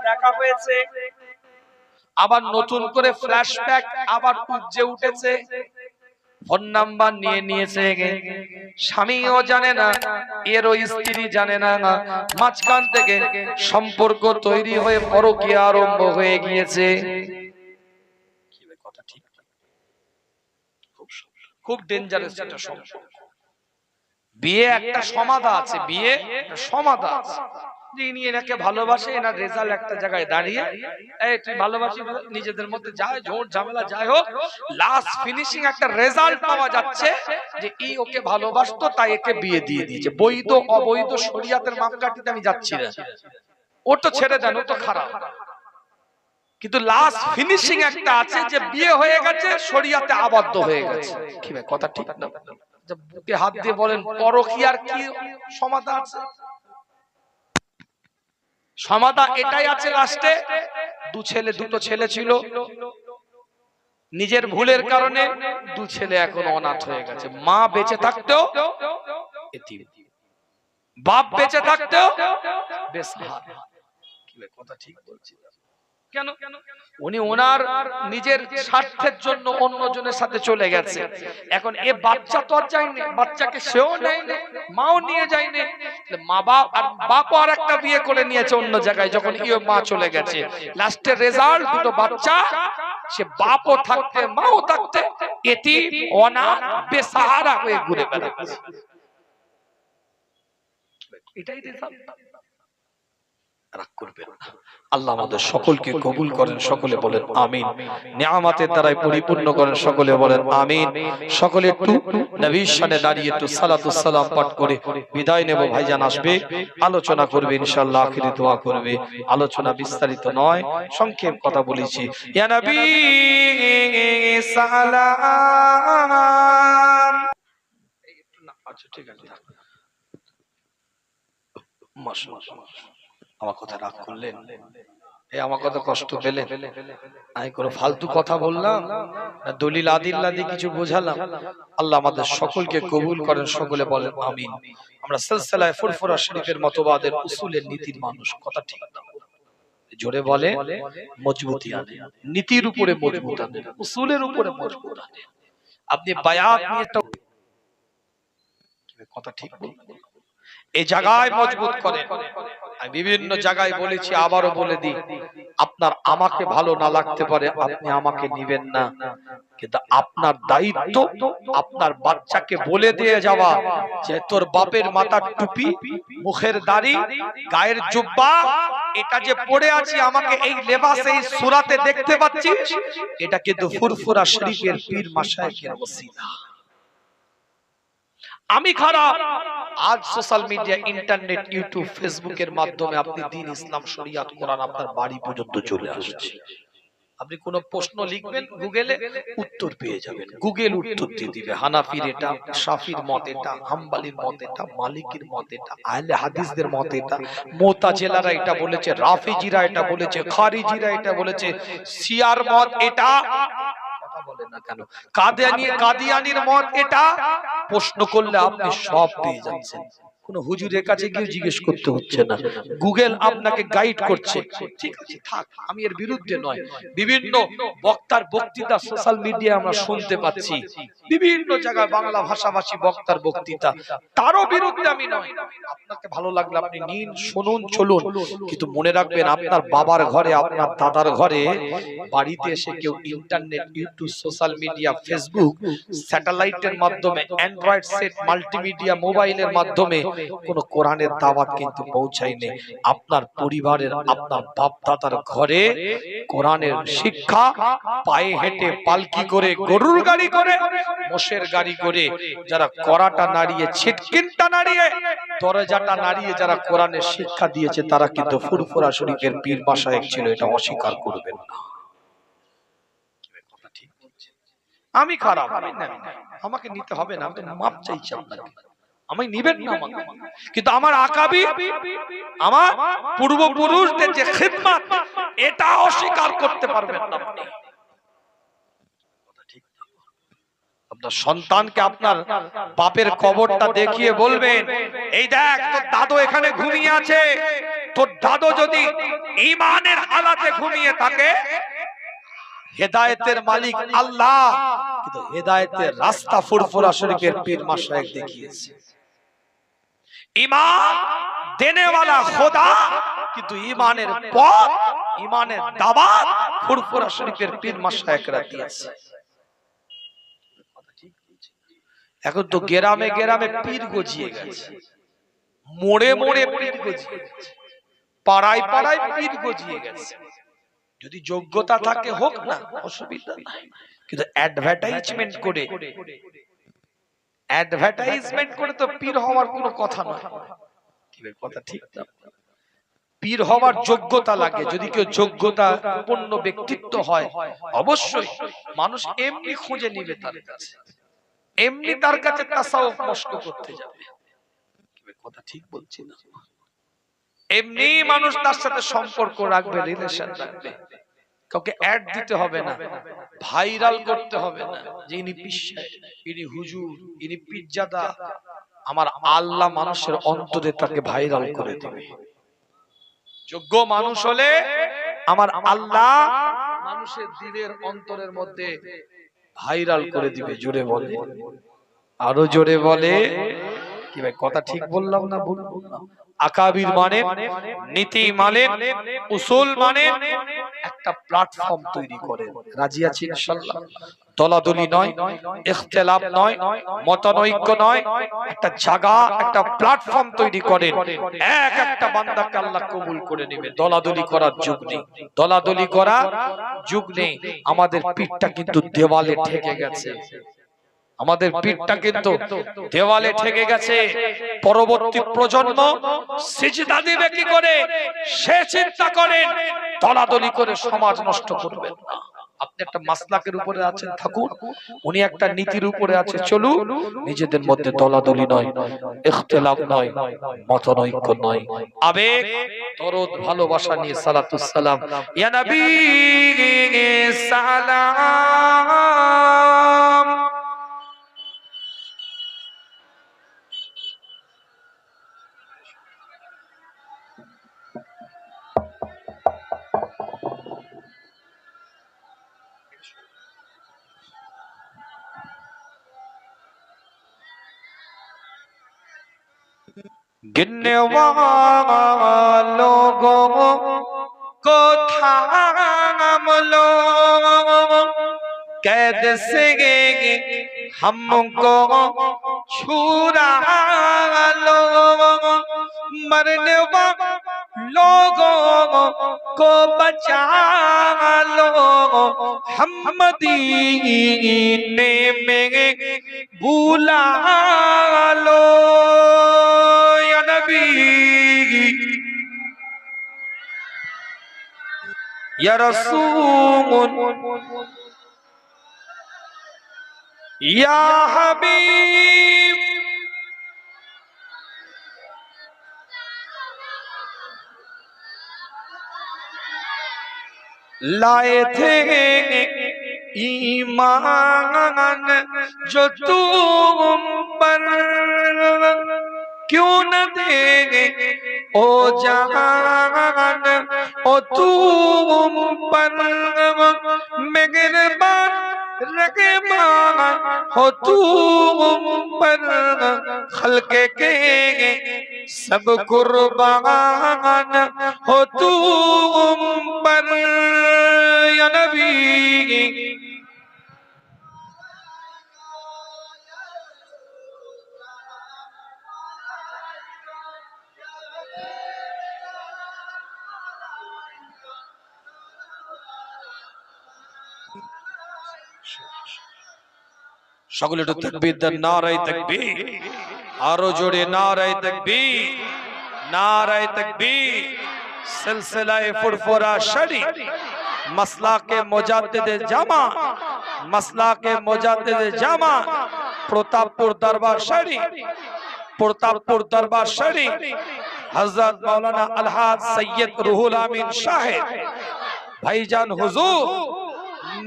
দেখা হয়েছে, আবার নতুন করে ফ্ল্যাশব্যাক আবার উপজে উঠেছে, ফোন নাম্বার নিয়ে নিয়েছে, স্বামীও জানে না, এরও স্ত্রী জানে না, মাঝখান থেকে সম্পর্ক তৈরি হয়ে পরকীয়া আরম্ভ হয়ে গিয়েছে। কথা ঠিক, খুব ডেঞ্জারাস একটা সম্পর্ক। বিয়ে একটা সমাধা আছে, বিয়ে সমাধা আছে, যিনি এনাকে ভালোবাসে, এনার রেজাল্ট একটা জায়গায় দাঁড়িয়ে, এই তুই ভালোবাসি, নিজেদের মধ্যে যায় ঝোট ঝামেলা যাই হোক, লাস্ট ফিনিশিং একটা রেজাল্ট পাওয়া যাচ্ছে যে এই ওকে ভালোবাসতো তাই একে বিয়ে দিয়ে দিয়েছে। বৈধ অবৈধ শরিয়াতের মাপকাঠিতে আমি যাচ্ছি না, ওর তো ছেড়ে দেন, ও তো খারাপ, কিন্তু লাস্ট ফিনিশিং একটা আছে যে বিয়ে হয়ে গেছে, শরিয়াতে আবদ্ধ হয়ে গেছে। কি ভাই কথা ঠিক না? বুকে হাত দিয়ে বলেন পরকীয়ার কি সমাধা আছে? সমাধা এটাই আছে লাস্টে, দুটো ছেলে ছিল, নিজের ভুলের কারণে দু ছেলে এখন অনাথ হয়ে গেছে। মা বেঁচে থাকতেও এতিম, বাপ বেঁচে থাকতেও বেসহারা। কি ভাই কথা ঠিক বলছি? কেন? উনি ওনার নিজের স্বার্থের জন্য অন্যজনের সাথে চলে গেছে। এখন এ বাচ্চা তো আর যায়নি, বাচ্চাকে সেও নেয়নি, মাও নিয়ে যায়নি, মা বাপ আর বাপও আর একটা বিয়ে করে নিয়েছে অন্য জায়গায়। যখন ইয়ে মা চলে গেছে, লাস্টের রেজাল্ট দুটো বাচ্চা, সে বাপও থাকতে মাও থাকতে এতিম অনাথ বেসাহারা হয়ে ঘুরে বেড়াচ্ছে। এটাই রেজাল্ট। রাগ করবেন না, আল্লাহ আমাদের সকলকে কবুল করেন, সকলে বলেন আমিন। নিয়ামতের দ্বারাই পরিপূর্ণ করেন, সকলে বলেন আমিন। সকলে একটু নবীর শানে দাঁড়িয়ে একটু সালাতুস সালাম পাঠ করে বিদায় নেব। ভাইজান আসবে, আলোচনা করবে ইনশাআল্লাহ, আখিরি দোয়া করবে। আলোচনা বিস্তারিত নয়, সংক্ষেপ কথা বলেছি। ইয়া নবী সালাম। আচ্ছা ঠিক আছে, মাশাআল্লাহ। আমার কথা রাগ করলেন? এই আমার কথা কষ্ট পেলেন? আমি কোনো ফালতু কথা বললাম না, দলিল আদিল্লাদি কিছু বোঝালাম? আল্লাহ আমাদের সকলকে কবুল করেন, সকলে বলেন আমিন। আমরা সিলসিলায়ে ফুরফুরা শরীফের মতবাদের উসুলের নীতির মানুষ, কথা ঠিক না? জোরে বলে মজবুতি আনে, নীতির উপরে মজবুত আনে, উসুলের উপরে মজবুত আনে। আপনি বায়াত নিয়ে একটা কথা ঠিক বলবেন, এই জায়গায় মজবুত করেন। আমি বিভিন্ন জায়গায় বলেছি, আবারও বলে দিই, আপনার আমাকে ভালো না লাগতে পারে, আপনি আমাকে নিবেন না, কিন্তু আপনার দায়িত্ব আপনার বাচ্চাকে বলে দিয়ে যাওয়া যে তোর বাপের মাথার টুপি, মুখের দাড়ি, গায়ের জুব্বা, এটা যে পরে আছি, আমাকে এই লেবাসে এই সূরাতে দেখতে পাচ্ছিস, এটা কিন্তু ফুরফুরা শরীফের পীর মাশায়েখের ওসিলা। আমি খারাপ, আজ সোশ্যাল মিডিয়া, ইন্টারনেট, ইউটিউব, ফেসবুকের মাধ্যমে আপনি দ্বীন, ইসলাম, শরিয়াত, কোরআন আপনার বাড়ি পর্যন্ত চলে আসছে। আপনি কোন প্রশ্ন লিখবেন গুগলে, উত্তর পেয়ে যাবেন, গুগল উত্তর দিয়ে দিবে। হানাফির এটা, শাফির মত এটা, হাম্বলির মত এটা, মালিকির মত এটা, আহলে হাদিসদের মত এটা, মুতাজিলারা এটা বলেছে, রাফিজিরা এটা বলেছে, খারিজিরা এটা বলেছে, শিয়ার মত এটা, কথা বলেন না কেন, কাদিয়ানির মত এটা। প্রশ্ন করলে আপনি সব পেয়ে যাচ্ছেন, কোন হুজুরের কাছে গিয়ে জিজ্ঞেস করতে হচ্ছে না, গুগল আপনাকে গাইড করছে। ঠিক আছে, থাক, আমি এর বিরুদ্ধে নয়। বিভিন্ন বক্তার বক্তৃতা সোশ্যাল মিডিয়ায় আমরা শুনতে পাচ্ছি, বিভিন্ন জায়গায় বাংলা ভাষাভাষী বক্তার বক্তৃতা, তারও বিরুদ্ধে আমি নয়। আপনাকে ভালো লাগলে আপনি নিন, শুনুন, চলুন, কিন্তু মনে রাখবেন, আপনার বাবার ঘরে, আপনার দাদার ঘরে, বাড়িতে এসে কেউ internet, YouTube, social media, Facebook, স্যাটেলাইটের মাধ্যমে, অ্যান্ড্রয়েড সেট, মাল্টিমিডিয়া, মোবাইলের মাধ্যমে কোন কোরআনের দাওয়াত কিন্তু পৌঁছায়নি। আপনার পরিবারের, আপনার বাপ দাদার ঘরে কোরআনের শিক্ষা পায়ে হেঁটে, পালকি করে, গরুর গাড়ি করে, মোষের গাড়ি করে, যারা কড়াটা নাড়িয়ে, ছিটকিনটা নাড়িয়ে, দরজাটা নাড়িয়ে যারা কোরআনের শিক্ষা দিয়েছে, তারা কিন্তু ফুরফুরা শরীফের পীর মাশায়েখ ছিল, এটা অস্বীকার করবেন না। আমি খারাপ, আমাকে নিতে হবে না, আমি তো মাপ চাইছি আপনাকে, আমি নিবেন না আমাকে, কিন্তু আমার আকাবি, আমার পূর্বপুরুষদের যে খিদমত, এটা অস্বীকার করতে পারবেন না আপনি। আপনার সন্তানকে আপনার বাপের কবরটা দেখিয়ে বলবেন, এই দেখ তোর দাদু এখানে ঘুমিয়ে আছে, তোর দাদু যদি ঈমানের হালাতে ঘুমিয়ে থাকে, হেদায়েতের মালিক আল্লাহ, কিন্তু হেদায়েতের রাস্তা ফুরফুরা শরীফের পীর মাশায়েখ দেখিয়েছে। ঈমান দেনে ওয়ালা খোদা, কিন্তু ঈমানের পথ, ঈমানের দাওয়াত ফুরফুরা শরীফের পীর মাশায়েখরা দিয়েছে। এখন তো গ্রামে গ্রামে পীর গজিয়ে গেছে, মোড়ে মোড়ে পীর গজিয়ে গেছে, পাড়ায় পাড়ায় পীর গজিয়ে গেছে। যদি যোগ্যতা থাকে হোক না, অসুবিধা নাই, কিন্তু অ্যাডভার্টাইজমেন্ট করে তো পীর হওয়ার কোনো কথা নয়। কি কথা ঠিক না? পীর হওয়ার যোগ্যতা লাগে। যদি কেউ যোগ্যতা পূর্ণ ব্যক্তিত্ব হয়, অবশ্যই মানুষ এমনি খুঁজে নিবে তার কাছে, এমনি তার কাছে তাসাউফ মশক করতে যাবে। কথা ঠিক বলছি না? এমনি মানুষ তার সাথে সম্পর্ক রাখবে, রিলেশন রাখবে। কাউকে অ্যাড দিতে হবে না, ভাইরাল করতে হবে না যে ইনি পীর সাহেব, ইনি হুজুর, ইনি পীরজাদা। আমার আল্লাহ মানুষের অন্তরে তাকে ভাইরাল করে দেবে। যোগ্য মানুষ হলে আমার আল্লাহ মানুষের দিলের অন্তরের মধ্যে ভাইরাল করে দিবে। জোরে বলে, আরো জোরে বলে। কি ভাই কথা ঠিক বললাম না ভুল বললাম? আকাবির মানে, নীতি মানে, উসুল মানে একটা প্ল্যাটফর্ম তৈরি করে। রাজি আছি ইনশাআল্লাহ? দলাদলি নয়, ইখতিলাফ নয়, মতানৈক্য নয়, একটা জায়গা, একটা প্ল্যাটফর্ম তৈরি করেন। এক একটা বান্দাকে আল্লাহ কবুল করে নেবে। দলাদলি করার যুগ নেই, দলাদলি করা যুগ নেই। আমাদের পিঠটা কিন্তু দেওয়ালে ঠেকে গেছে, আমাদের পিঠটা কিন্তু দেওয়ালে ঠেকে গেছে। পরবর্তী প্রজন্ম সিজদা দিবে কি করে সে চিন্তা করেন, দলাদলি করে সমাজ নষ্ট করবেন না। আপনি একটা মাসলাকের উপরে আছেন, থাকুন। উনি একটা নীতির উপরে আছে, চলুন। নিজেদের মধ্যে দলাদলি নয়, ইখতিলাফ নয়, মতানৈক্য নয়, আবেগ দরদ ভালোবাসা নিয়ে সালাতুস সালাম ইয়া নবী সালাম। गिनने वालों को थाम लो, कैद से हमको छुड़ा लो, मरने वालों को बचा लो, हम मदीने में बुला लो। या नबी या रसूल या हबीब, लाए थे ईमान जो तुम पर, क्यों न देंगे ओ जान ओ तुम पर, मेहरबान रहमान हो तुम पर, खल्के के सब कुर्बान हो तुम पर। या नबी সকলে একটু তাকবীর দেন, নারায়ে তাকবীর। আরো জোরে নারায়ে তাকবীর, নারায়ে তাকবীর। সিলসিলায়ে ফুরফুরা শরীফ মাসলাকে মুজাদ্দিদে জামা, মাসলাকে মুজাদ্দিদে জামা, প্রতাপপুর দরবার শরীফ, প্রতাপপুর দরবার শরীফ, হযরত মাওলানা আলহাজ সৈয়দ রুহুল আমিন সাহেব ভাইজান হুজুর।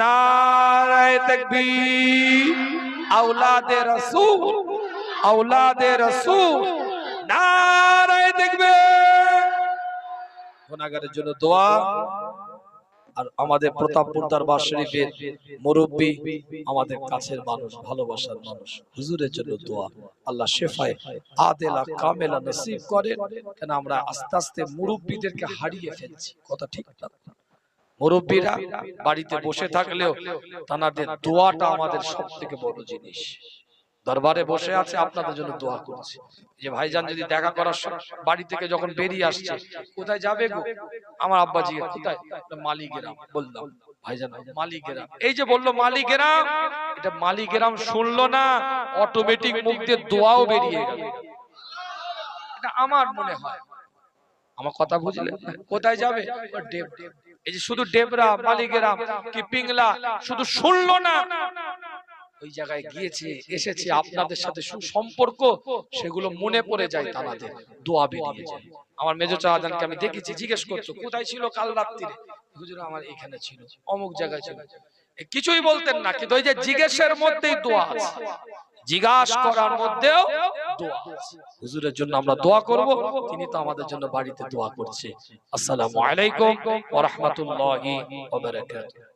नारे तकबीर, औलादे रसूल, औलादे रसूल, नारे तकबीर, গুনাহগারের জন্য দোয়া। আর আমাদের প্রতাপপুর দরবার শরীফের মুরব্বি, আমাদের কাছের মানুষ, ভালোবাসার মানুষ, হুজুরের জন্য দোয়া। আল্লাহ শেফায়ে আদেলা কামেলা নসিব করেন। কেন আমরা আস্তে আস্তে মুরব্বিদেরকে হারিয়ে ফেলছি, কথা ঠিক না? মুরব্বিরা বাড়িতে বসে থাকলেও তাদের দোয়াটা আমাদের সবথেকে বড় জিনিস। দরবারে বসে আছে, আপনাদের জন্য দোয়া করছে। যে ভাইজান যদি দেখা করার বাড়ি থেকে যখন বেরিয়ে আসছে, কোথায় যাবে গো? আমার আব্বাজি কোথায়? মালিগ্রাম। বললাম ভাইজান মালিগ্রাম। এই যে বললো মালিগ্রাম, এটা মালিগ্রাম শুনলো না, অটোমেটিক মুখ দিয়ে দোয়াও বেরিয়ে গেল। এটা আমার মনে হয়, আমার কথা বুঝলে? কোথায় যাবে? এই যে শুধু ডেবরা, মালিগ্রাম কি পিংলা শুধু শুনলো না, ওই জায়গায় গিয়েছে, এসেছে, আপনাদের সাথে সুসম্পর্ক, সেগুলো মনে পড়ে যায়, তাদের দোয়া বেরিয়ে যায়। আমার মেজো চাহাজানকে আমি দেখেছি, জিজ্ঞেস করছো কোথায় ছিল কাল রাত্রিরে? হুজুর আমার এখানে ছিল, অমুক জায়গায় ছিল। কিছুই বলতেন না, কিন্তু ওই যে জিজ্ঞেসের মধ্যেই দোয়া আছে, জিজ্ঞাসা করার মধ্যেও দোয়া আছে। হুজুরের জন্য আমরা দোয়া করব, তিনি তো আমাদের জন্য বাড়িতে দোয়া করছে। আসসালামু আলাইকুম ওয়া রাহমাতুল্লাহি ওয়া বারাকাতুহু।